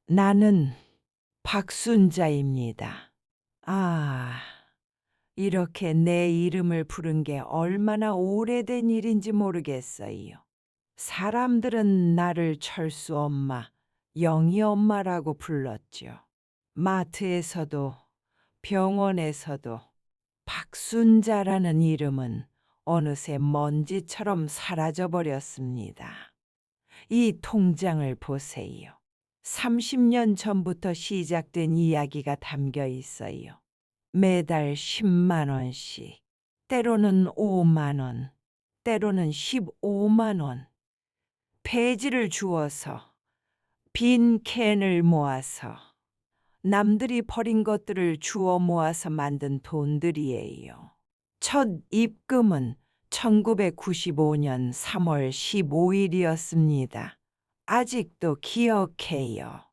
나는 박순자입니다. 아, 이렇게 내 이름을 부른 게 얼마나 오래된 일인지 모르겠어요. 사람들은 나를 철수 엄마, 영희 엄마라고 불렀죠. 마트에서도 병원에서도 박순자라는 이름은 어느새 먼지처럼 사라져 버렸습니다. 이 통장을 보세요. 30년 전부터 시작된 이야기가 담겨 있어요. 매달 10만 원씩, 때로는 5만 원, 때로는 15만 원. 폐지를 주워서 빈 캔을 모아서 남들이 버린 것들을 주워 모아서 만든 돈들이에요. 첫 입금은 1995년 3월 15일이었습니다. 아직도 기억해요.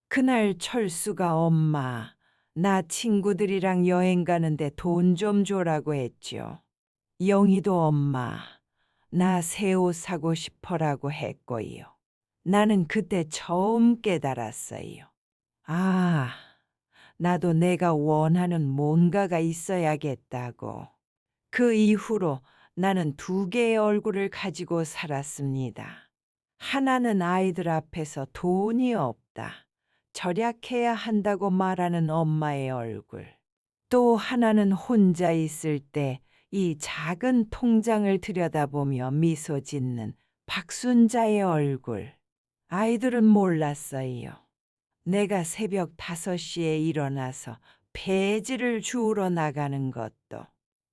그날 철수가 엄마, 나 친구들이랑 여행 가는데 돈 좀 줘라고 했죠. 영희도 엄마, 나 새 옷 사고 싶어라고 했고요. 나는 그때 처음 깨달았어요. 아, 나도 내가 원하는 뭔가가 있어야겠다고. 그 이후로 나는 두 개의 얼굴을 가지고 살았습니다. 하나는 아이들 앞에서 돈이 없다, 절약해야 한다고 말하는 엄마의 얼굴. 또 하나는 혼자 있을 때 이 작은 통장을 들여다보며 미소 짓는 박순자의 얼굴. 아이들은 몰랐어요. 내가 새벽 5시에 일어나서 폐지를 주우러 나가는 것도,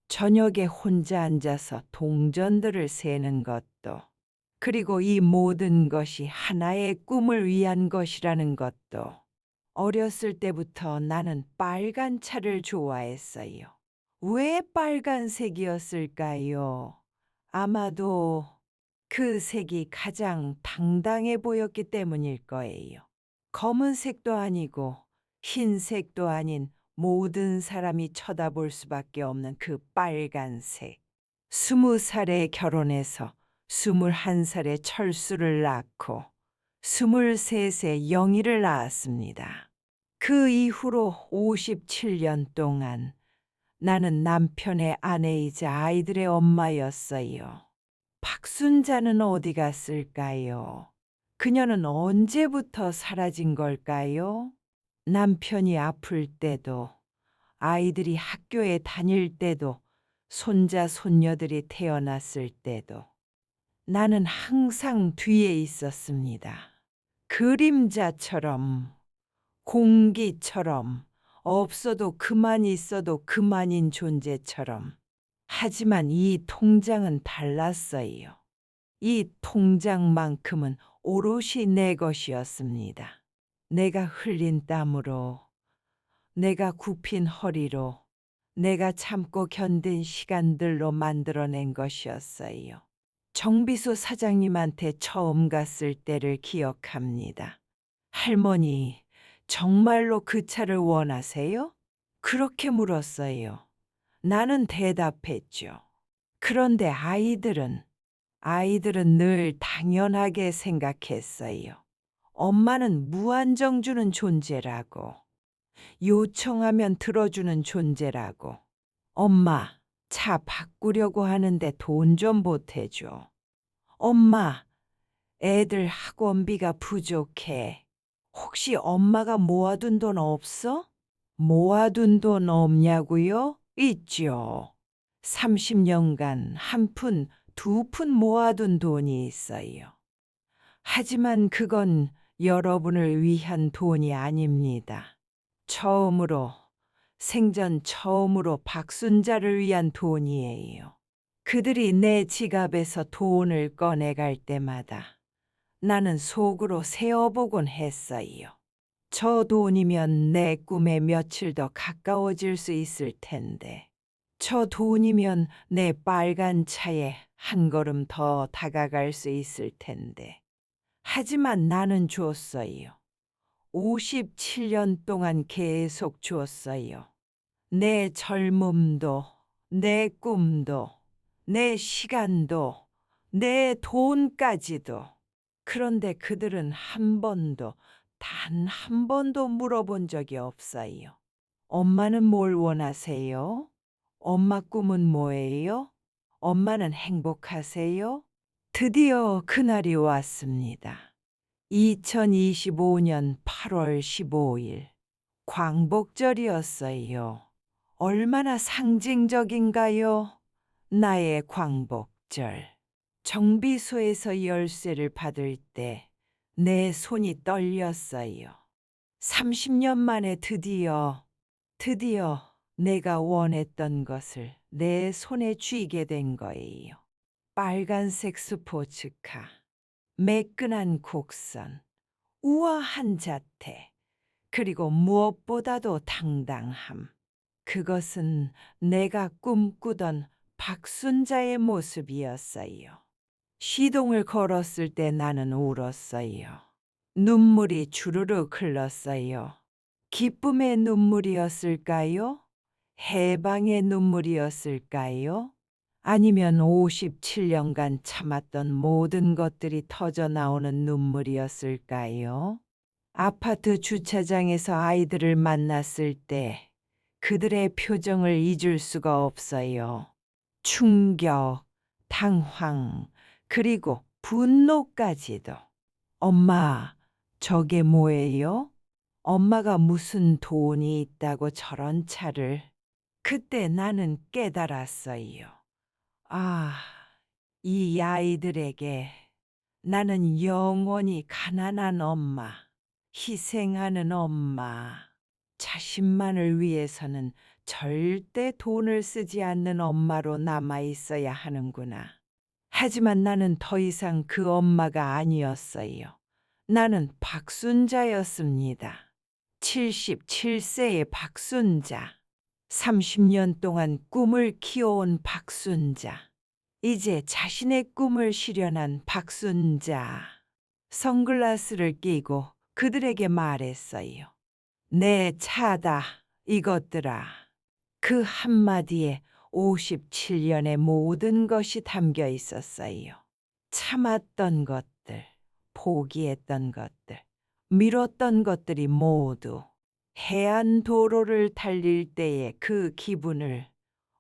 저녁에 혼자 앉아서 동전들을 세는 것도, 그리고 이 모든 것이 하나의 꿈을 위한 것이라는 것도. 어렸을 때부터 나는 빨간 차를 좋아했어요. 왜 빨간색이었을까요? 아마도 그 색이 가장 당당해 보였기 때문일 거예요. 검은색도 아니고 흰색도 아닌 모든 사람이 쳐다볼 수밖에 없는 그 빨간색. 20살에 결혼해서 21살에 철수를 낳고 23세 영희를 낳았습니다. 그 이후로 57년 동안 나는 남편의 아내이자 아이들의 엄마였어요. 박순자는 어디 갔을까요? 그녀는 언제부터 사라진 걸까요? 남편이 아플 때도, 아이들이 학교에 다닐 때도, 손자, 손녀들이 태어났을 때도 나는 항상 뒤에 있었습니다. 그림자처럼, 공기처럼, 없어도 그만 있어도 그만인 존재처럼. 하지만 이 통장은 달랐어요. 이 통장만큼은 오롯이 내 것이었습니다. 내가 흘린 땀으로, 내가 굽힌 허리로, 내가 참고 견딘 시간들로 만들어낸 것이었어요. 정비소 사장님한테 처음 갔을 때를 기억합니다. 할머니, 정말로 그 차를 원하세요? 그렇게 물었어요. 나는 대답했죠. 그런데 아이들은 늘 당연하게 생각했어요. 엄마는 무한정 주는 존재라고, 요청하면 들어주는 존재라고. 엄마, 차 바꾸려고 하는데 돈 좀 보태줘. 엄마, 애들 학원비가 부족해. 혹시 엄마가 모아둔 돈 없어? 모아둔 돈 없냐고요? 있죠. 30년간 한 푼, 두 푼 모아둔 돈이 있어요. 하지만 그건 여러분을 위한 돈이 아닙니다. 생전 처음으로 박순자를 위한 돈이에요. 그들이 내 지갑에서 돈을 꺼내갈 때마다 나는 속으로 세어보곤 했어요. 저 돈이면 내 꿈에 며칠 더 가까워질 수 있을 텐데. 저 돈이면 내 빨간 차에 한 걸음 더 다가갈 수 있을 텐데. 하지만 나는 줬어요. 57년 동안 계속 줬어요. 내 젊음도, 내 꿈도, 내 시간도, 내 돈까지도. 그런데 그들은 한 번도 단 한 번도 물어본 적이 없어요. 엄마는 뭘 원하세요? 엄마 꿈은 뭐예요? 엄마는 행복하세요? 드디어 그날이 왔습니다. 2025년 8월 15일. 광복절이었어요. 얼마나 상징적인가요? 나의 광복절. 정비소에서 열쇠를 받을 때 내 손이 떨렸어요. 30년 만에 드디어 내가 원했던 것을 내 손에 쥐게 된 거예요. 빨간색 스포츠카, 매끈한 곡선, 우아한 자태, 그리고 무엇보다도 당당함. 그것은 내가 꿈꾸던 박순자의 모습이었어요. 시동을 걸었을 때 나는 울었어요. 눈물이 주르륵 흘렀어요. 기쁨의 눈물이었을까요? 해방의 눈물이었을까요? 아니면 57년간 참았던 모든 것들이 터져 나오는 눈물이었을까요? 아파트 주차장에서 아이들을 만났을 때 그들의 표정을 잊을 수가 없어요. 충격, 당황, 그리고 분노까지도. 엄마, 저게 뭐예요? 엄마가 무슨 돈이 있다고 저런 차를. 그때 나는 깨달았어요. 아, 이 아이들에게 나는 영원히 가난한 엄마, 희생하는 엄마, 자신만을 위해서는 절대 돈을 쓰지 않는 엄마로 남아 있어야 하는구나. 하지만 나는 더 이상 그 엄마가 아니었어요. 나는 박순자였습니다. 77세의 박순자. 30년 동안 꿈을 키워온 박순자. 이제 자신의 꿈을 실현한 박순자. 선글라스를 끼고 그들에게 말했어요. 내 차다, 이것들아. 그 한마디에 57년의 모든 것이 담겨 있었어요. 참았던 것들, 포기했던 것들, 미뤘던 것들이 모두 해안도로를 달릴 때의 그 기분을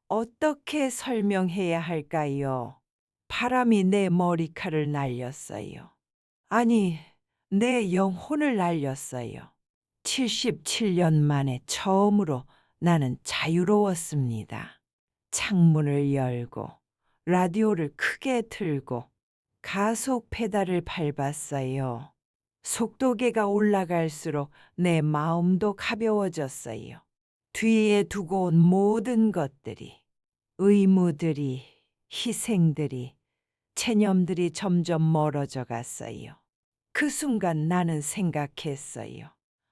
어떻게 설명해야 할까요? 바람이 내 머리카락을 날렸어요. 아니, 내 영혼을 날렸어요. 77년 만에 처음으로 나는 자유로웠습니다. 창문을 열고 라디오를 크게 틀고 가속 페달을 밟았어요. 속도계가 올라갈수록 내 마음도 가벼워졌어요. 뒤에 두고 온 모든 것들이, 의무들이, 희생들이, 체념들이 점점 멀어져 갔어요. 그 순간 나는 생각했어요.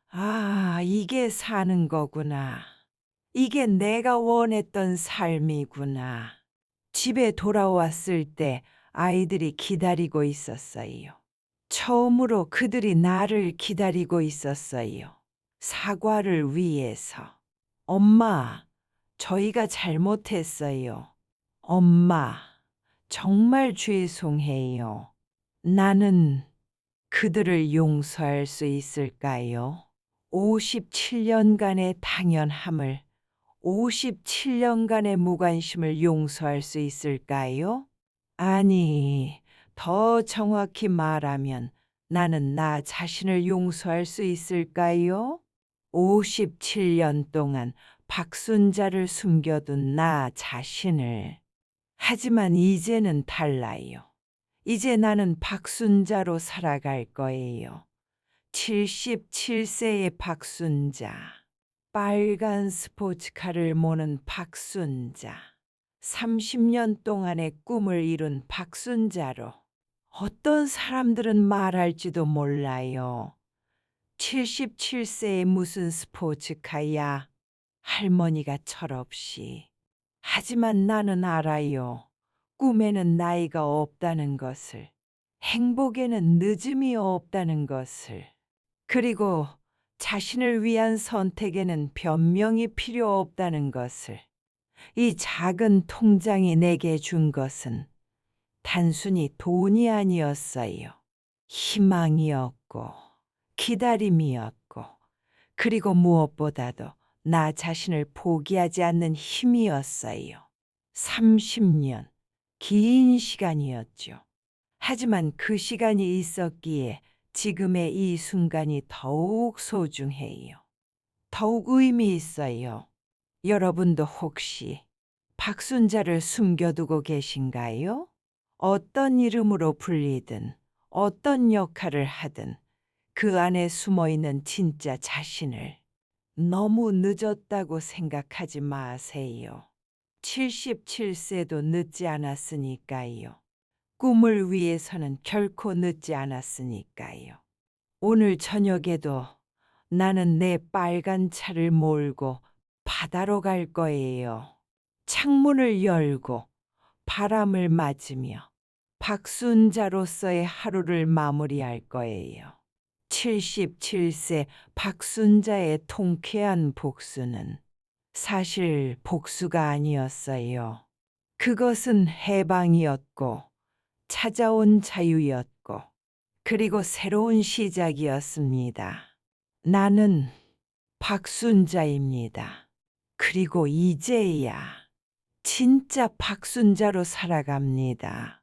아, 이게 사는 거구나. 이게 내가 원했던 삶이구나. 집에 돌아왔을 때 아이들이 기다리고 있었어요. 처음으로 그들이 나를 기다리고 있었어요. 사과를 위해서. 엄마, 저희가 잘못했어요. 엄마, 정말 죄송해요. 나는 그들을 용서할 수 있을까요? 57년간의 당연함을, 57년간의 무관심을 용서할 수 있을까요? 아니, 더 정확히 말하면 나는 나 자신을 용서할 수 있을까요? 57년 동안 박순자를 숨겨둔 나 자신을. 하지만 이제는 달라요. 이제 나는 박순자로 살아갈 거예요. 77세의 박순자. 빨간 스포츠카를 모는 박순자. 30년 동안의 꿈을 이룬 박순자로. 어떤 사람들은 말할지도 몰라요. 77세에 무슨 스포츠카야. 할머니가 철없이. 하지만 나는 알아요. 꿈에는 나이가 없다는 것을. 행복에는 늦음이 없다는 것을. 그리고 자신을 위한 선택에는 변명이 필요 없다는 것을. 이 작은 통장이 내게 준 것은 단순히 돈이 아니었어요. 희망이었고, 기다림이었고, 그리고 무엇보다도 나 자신을 포기하지 않는 힘이었어요. 30년, 긴 시간이었죠. 하지만 그 시간이 있었기에 지금의 이 순간이 더욱 소중해요. 더욱 의미 있어요. 여러분도 혹시 박순자를 숨겨두고 계신가요? 어떤 이름으로 불리든 어떤 역할을 하든 그 안에 숨어 있는 진짜 자신을 너무 늦었다고 생각하지 마세요. 77세도 늦지 않았으니까요. 꿈을 위해서는 결코 늦지 않았으니까요. 오늘 저녁에도 나는 내 빨간 차를 몰고 바다로 갈 거예요. 창문을 열고 바람을 맞으며 박순자로서의 하루를 마무리할 거예요. 77세 박순자의 통쾌한 복수는 사실 복수가 아니었어요. 그것은 해방이었고 찾아온 자유였고 그리고 새로운 시작이었습니다. 나는 박순자입니다. 그리고 이제야 진짜 박순자로 살아갑니다.